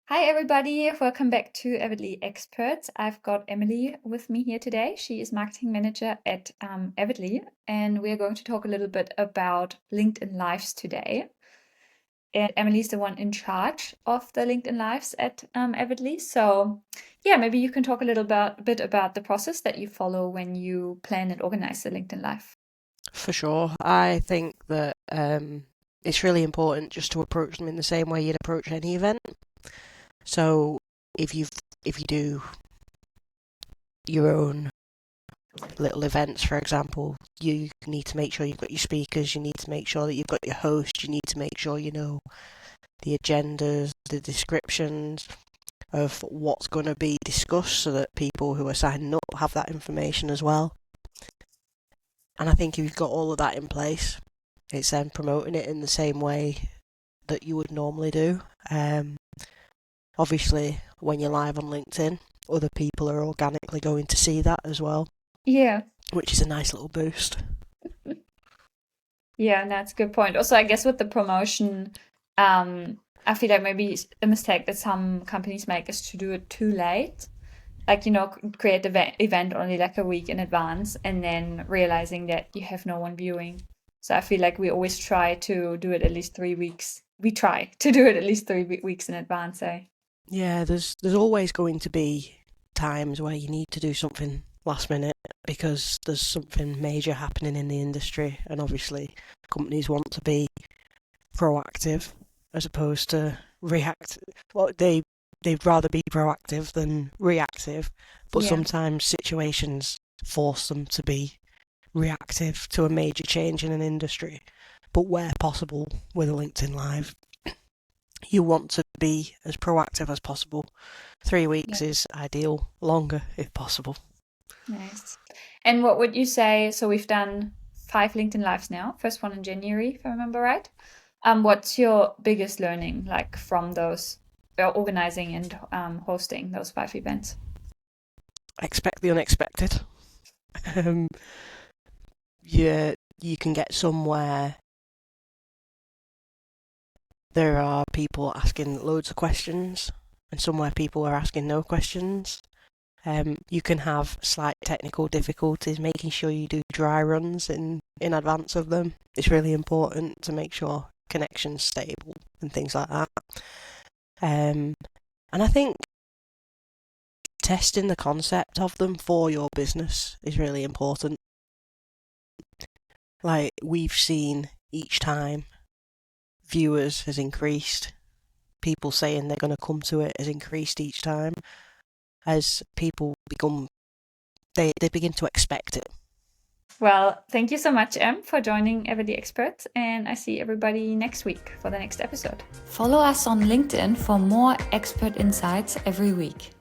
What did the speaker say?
Hi, everybody. Welcome back to Avidly Expert. I've got Emily with me here today. She is marketing manager at Avidly, and we're going to talk a little bit about LinkedIn Lives today. And Emily's the one in charge of the LinkedIn Lives at Avidly. So, yeah, maybe you can talk a little bit about the process that you follow when you plan and organize the LinkedIn Live. For sure. I think that it's really important just to approach them in the same way you'd approach any event. So if you do your own little events, for example, you need to make sure you've got your speakers, you need to make sure that you've got your host, you need to make sure you know the agendas, the descriptions of what's going to be discussed so that people who are signing up have that information as well. And I think if you've got all of that in place, it's then promoting it in the same way that you would normally do. Obviously, when you're live on LinkedIn, other people are organically going to see that as well, Yeah. which is a nice little boost. Yeah, that's a good point. Also, I guess with the promotion, I feel like maybe a mistake that some companies make is to do it too late. Like, create the event only like a week in advance and then realizing that you have no one viewing. So I feel like we always try to do it at least 3 weeks. We try to do it at least 3 weeks in advance, eh? Yeah, there's always going to be times where you need to do something last minute because there's something major happening in the industry, and obviously companies want to be proactive as opposed to react. Well, they'd rather be proactive than reactive, but Yeah. sometimes situations force them to be reactive to a major change in an industry. But where possible with a LinkedIn Live, you want to be as proactive as possible. 3 weeks Yeah. is ideal, longer if possible. Nice. And what would you say? So we've done 5 LinkedIn Lives now, first one in January, if I remember right. What's your biggest learning like from those organizing and hosting those 5 events? Expect the unexpected. um, yeah, you can get somewhere. There are people asking loads of questions, and somewhere people are asking no questions. You can have slight technical difficulties making sure you do dry runs in advance of them. It's really important to make sure connection's stable and things like that. And I think testing the concept of them for your business is really important. Like we've seen each time viewers has increased, people saying they're going to come to it has increased each time as people they begin to expect it. Well, thank you so much, Em, for joining Avidly Expert, and I see everybody next week for the next episode. Follow us on LinkedIn for more expert insights every week.